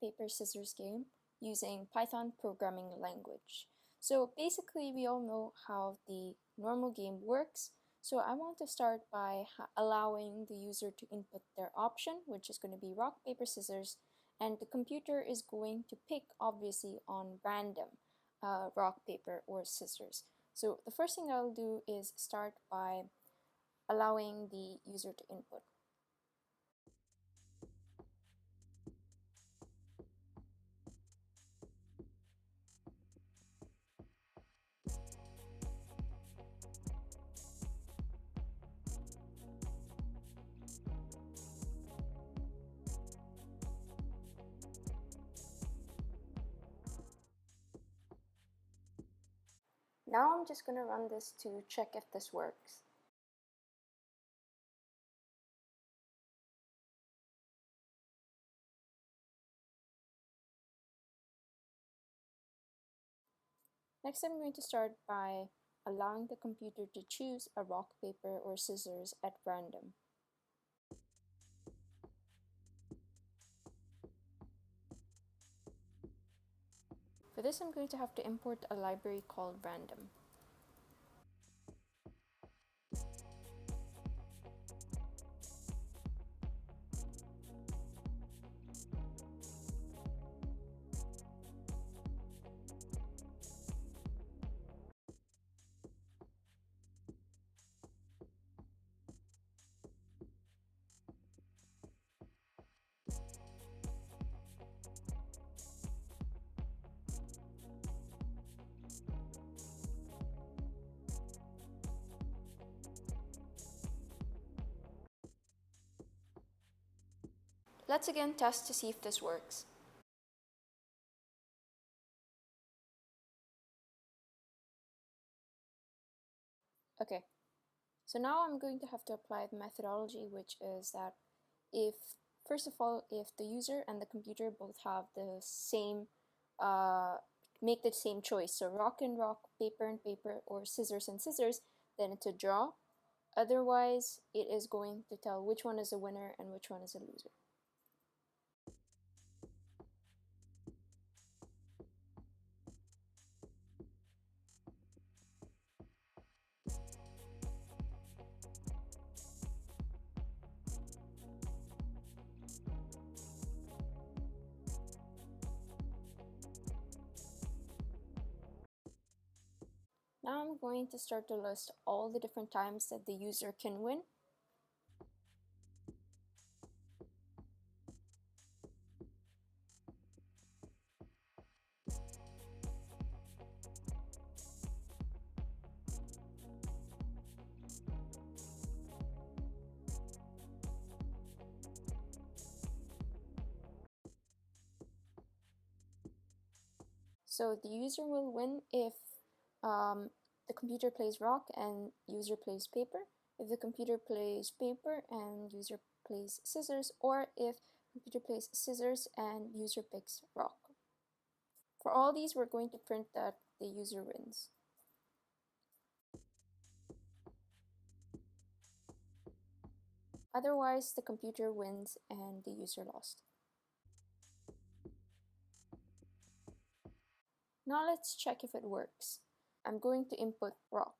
paper, scissors game using Python programming language. So basically, we all know how the normal game works. So I want to start by allowing the user to input their option, which is going to be rock, paper, scissors, and the computer is going to pick, obviously, on random rock, paper, or scissors. So the first thing I'll do is start by allowing the user to input. Now I'm just going to run this to check if this works. Next, I'm going to start by allowing the computer to choose a rock, paper, or scissors at random. For this, I'm going to have to import a library called random. Let's again test to see if this works. Okay, so now I'm going to have to apply the methodology, which is that first of all, if the user and the computer both have the same, make the same choice, so rock and rock, paper and paper, or scissors and scissors, then it's a draw. Otherwise, it is going to tell which one is a winner and which one is a loser. Now I'm going to start to list all the different times that the user can win. So the user will win if the computer plays rock and user plays paper, if the computer plays paper and user plays scissors, or if computer plays scissors and user picks rock. For all these, we're going to print that the user wins. Otherwise, the computer wins and the user lost. Now let's check if it works. I'm going to input rock.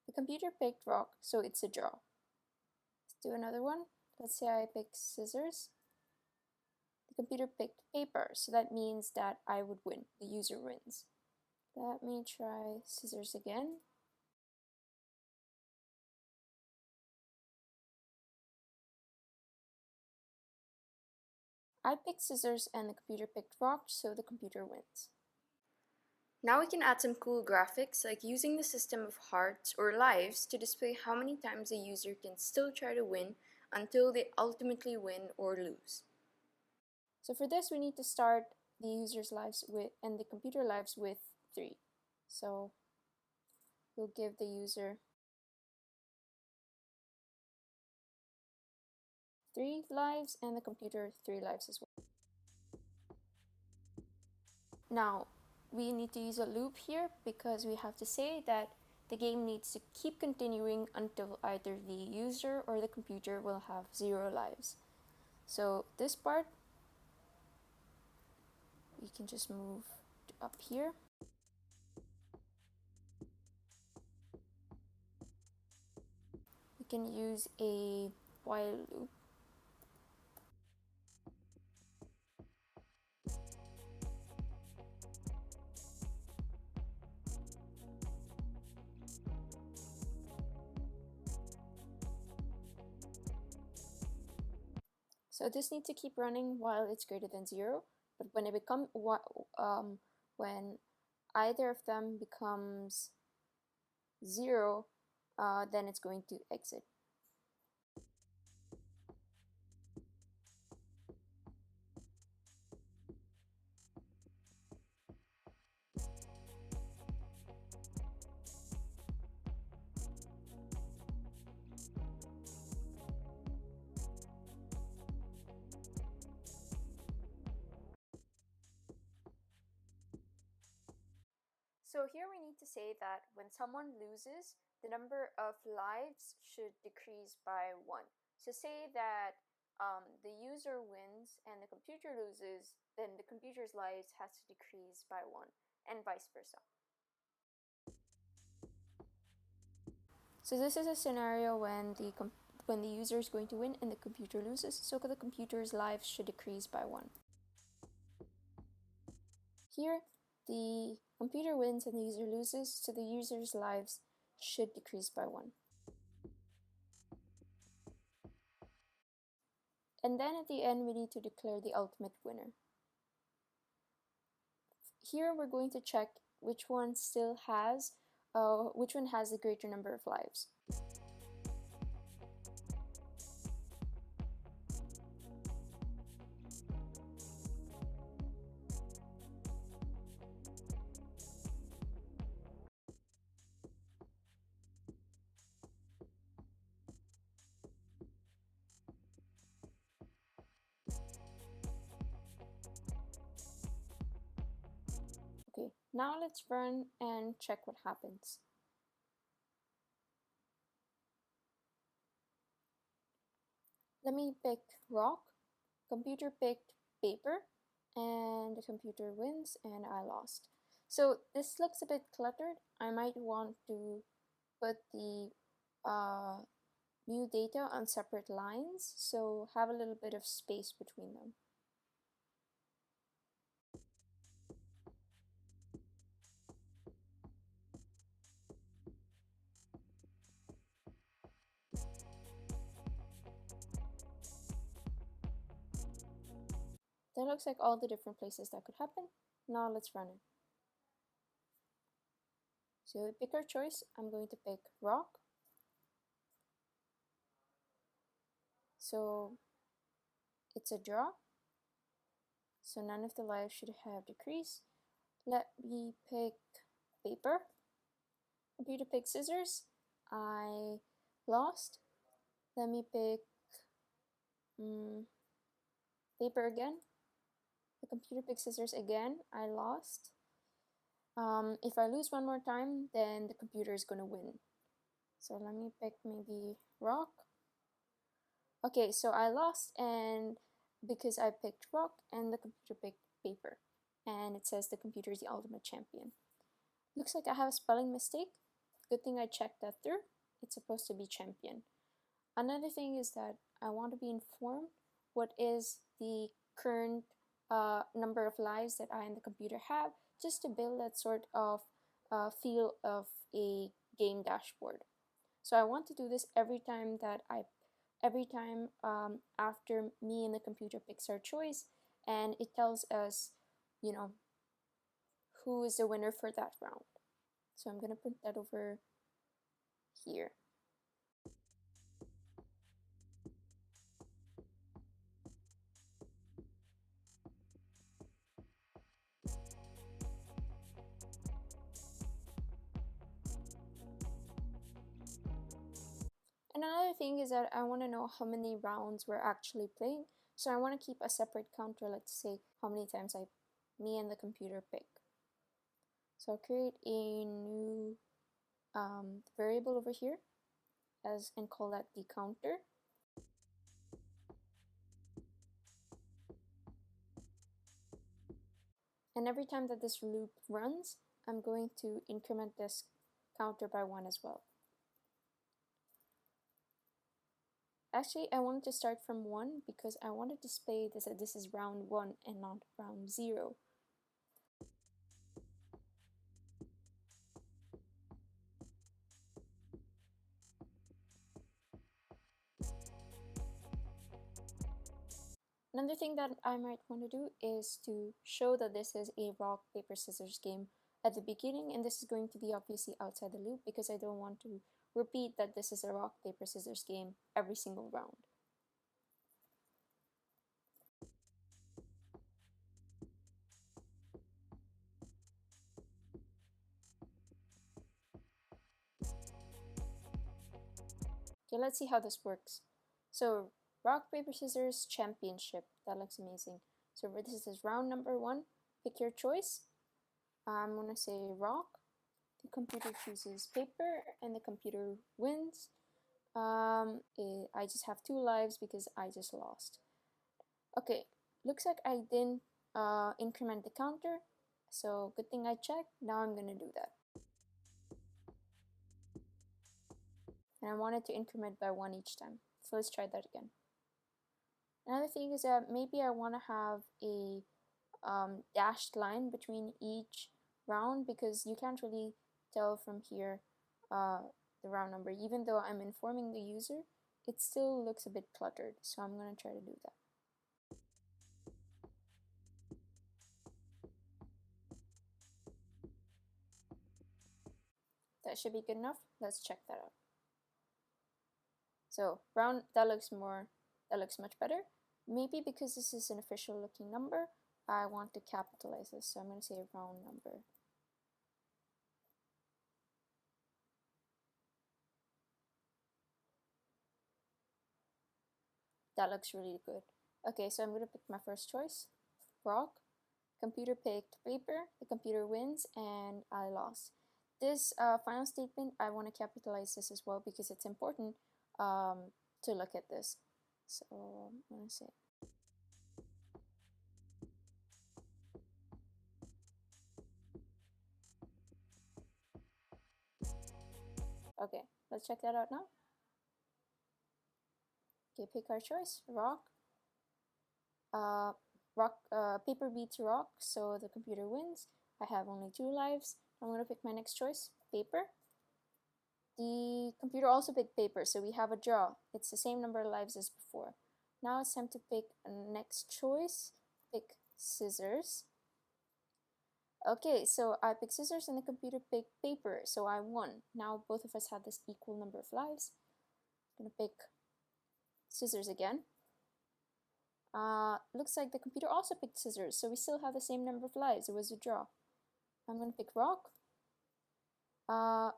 The computer picked rock, so it's a draw. Let's do another one. Let's say I pick scissors. The computer picked paper, so that means that I would win. The user wins. Let me try scissors again. I picked scissors and the computer picked rock, so the computer wins. Now we can add some cool graphics, like using the system of hearts or lives to display how many times a user can still try to win until they ultimately win or lose. So for this, we need to start the user's lives with and the computer lives with 3. So we'll give the user 3 lives and the computer 3 lives as well. Now, we need to use a loop here because we have to say that the game needs to keep continuing until either the user or the computer will have 0 lives. So this part, we can just move up here. We can use a while loop. So this needs to keep running while it's greater than 0, but when when either of them becomes 0, then it's going to exit. So here we need to say that when someone loses, the number of lives should decrease by 1. So say that the user wins and the computer loses, then the computer's lives has to decrease by 1, and vice versa. So this is a scenario when the user is going to win and the computer loses, so the computer's lives should decrease by 1. Here, the computer wins and the user loses, so the user's lives should decrease by 1. And then at the end, we need to declare the ultimate winner. Here, we're going to check which one has the greater number of lives. Okay, now let's run and check what happens. Let me pick rock, computer picked paper, and the computer wins and I lost. So this looks a bit cluttered. I might want to put the new data on separate lines, so have a little bit of space between them. That looks like all the different places that could happen. Now let's run it. So pick our choice. I'm going to pick rock. So it's a draw. So none of the lives should have decreased. Let me pick paper. Computer pick scissors. I lost. Let me pick paper again. The computer pick scissors again. I lost. If I lose one more time, then the computer is going to win. So let me pick maybe rock. Okay, so I lost, and because I picked rock and the computer picked paper, and it says the computer is the ultimate champion. Looks like I have a spelling mistake. Good thing I checked that through. It's supposed to be champion. Another thing is that I want to be informed what is the current number of lives that I and the computer have, just to build that sort of feel of a game dashboard. So I want to do this every time after me and the computer picks our choice, and it tells us, who is the winner for that round. So I'm gonna put that over here. And another thing is that I want to know how many rounds we're actually playing. So I want to keep a separate counter, let's say how many times me and the computer pick. So I'll create a new variable over here and call that the counter. And every time that this loop runs, I'm going to increment this counter by 1 as well. Actually, I wanted to start from 1 because I want to display this that this is round 1 and not round 0. Another thing that I might want to do is to show that this is a rock, paper, scissors game at the beginning, and this is going to be obviously outside the loop because I don't want to repeat that this is a rock, paper, scissors game every single round. Okay, let's see how this works. So, rock, paper, scissors championship. That looks amazing. So this is round number 1. Pick your choice. I'm gonna say rock. The computer chooses paper, and the computer wins. I just have 2 lives because I just lost. Okay, looks like I didn't increment the counter, so good thing I checked. Now I'm gonna do that. And I wanted to increment by 1 each time. So let's try that again. Another thing is that maybe I want to have a dashed line between each round because you can't really tell from here the round number. Even though I'm informing the user, it still looks a bit cluttered. So I'm going to try to do that. That should be good enough. Let's check that out. So round, that looks much better. Maybe because this is an official looking number, I want to capitalize this. So I'm going to say round number. That looks really good. Okay, so I'm going to pick my first choice, rock. Computer picked paper, the computer wins, and I lost. This final statement, I want to capitalize this as well because it's important to look at this. So I'm going to say. Okay, let's check that out now. Okay, pick our choice, rock. Paper beats rock, so the computer wins. I have only 2 lives. I'm going to pick my next choice, paper. The computer also picked paper, so we have a draw. It's the same number of lives as before. Now it's time to pick a next choice. Pick scissors. Okay, so I picked scissors and the computer picked paper, so I won. Now both of us have this equal number of lives. I'm gonna pick scissors again. Looks like the computer also picked scissors, so we still have the same number of lives. It was a draw. I'm gonna pick rock.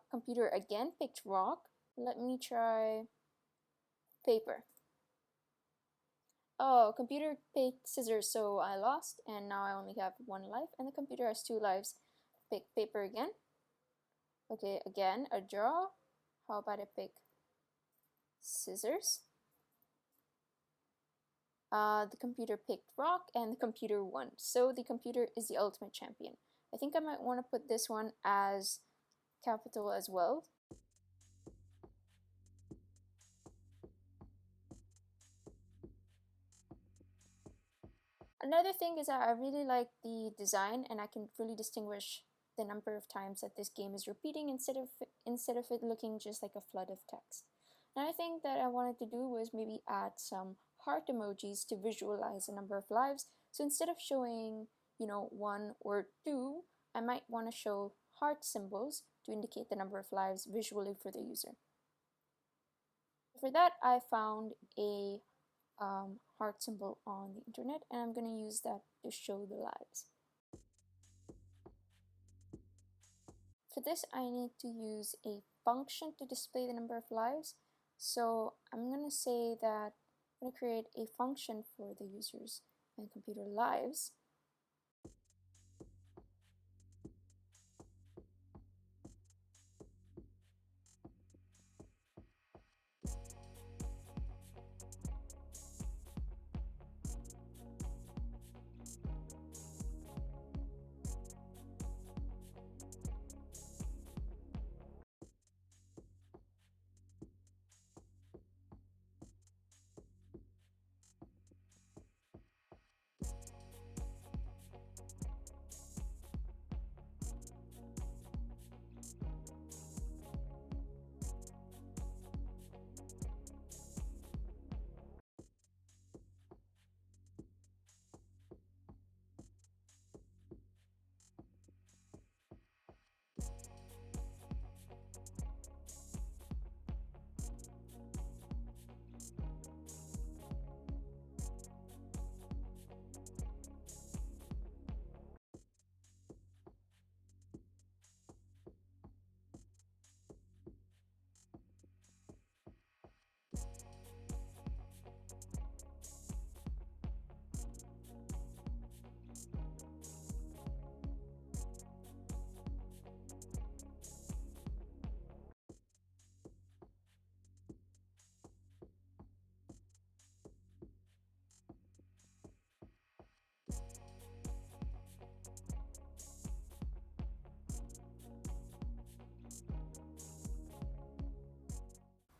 Computer again picked rock. Let me try paper. Oh, computer picked scissors, so I lost, and now I only have 1 life, and the computer has 2 lives. Pick paper again. Okay, again, a draw. How about I pick scissors? The computer picked rock, and the computer won. So the computer is the ultimate champion. I think I might want to put this one as capital as well. Another thing is that I really like the design, and I can really distinguish the number of times that this game is repeating instead of it looking just like a flood of text. Another thing that I wanted to do was maybe add some heart emojis to visualize the number of lives. So instead of showing, 1 or 2, I might want to show heart symbols to indicate the number of lives visually for the user. For that, I found a heart symbol on the internet, and I'm going to use that to show the lives. For this, I need to use a function to display the number of lives. So I'm going to say that I'm going to create a function for the users and computer lives.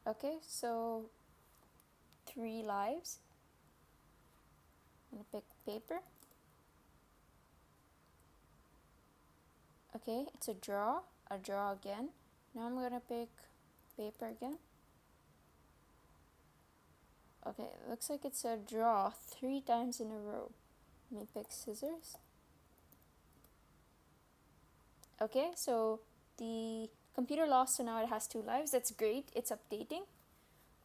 Okay, so 3 lives. I'm gonna pick paper. Okay, it's a draw again. Now I'm gonna pick paper again. Okay, it looks like it's a draw 3 times in a row. Let me pick scissors. Okay, so the computer lost, so now it has 2 lives. That's great, it's updating.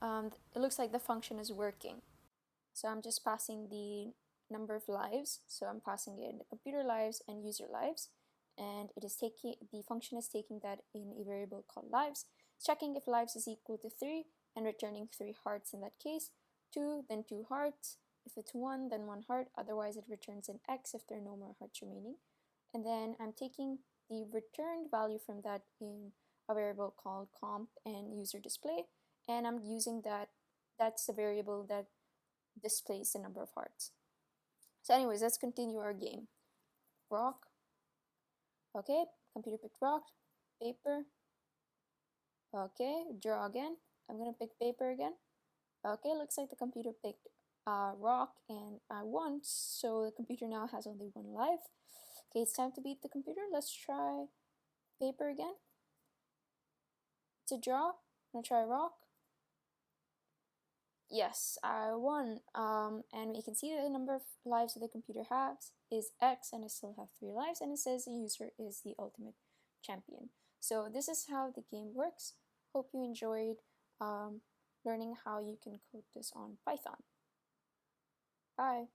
It looks like the function is working. So I'm just passing the number of lives. So I'm passing in the computer lives and user lives. And it is taking, the function is taking that in a variable called lives, checking if lives is equal to 3 and returning 3 hearts in that case, 2, then 2 hearts. If it's 1, then 1 heart, otherwise it returns an X if there are no more hearts remaining. And then I'm taking the returned value from that in a variable called comp and user display, and I'm using that, that's the variable that displays the number of hearts. So anyways, let's continue our game. Rock. Okay, computer picked rock. Paper. Okay, draw again. I'm gonna pick paper again. Okay, looks like the computer picked rock and I won, so the computer now has only 1 life. Okay, it's time to beat the computer. Let's try paper again. It's a draw. I'm gonna try rock. Yes, I won. And we can see that the number of lives that the computer has is X, and I still have 3 lives, and it says the user is the ultimate champion. So this is how the game works. Hope you enjoyed learning how you can code this on Python. Bye.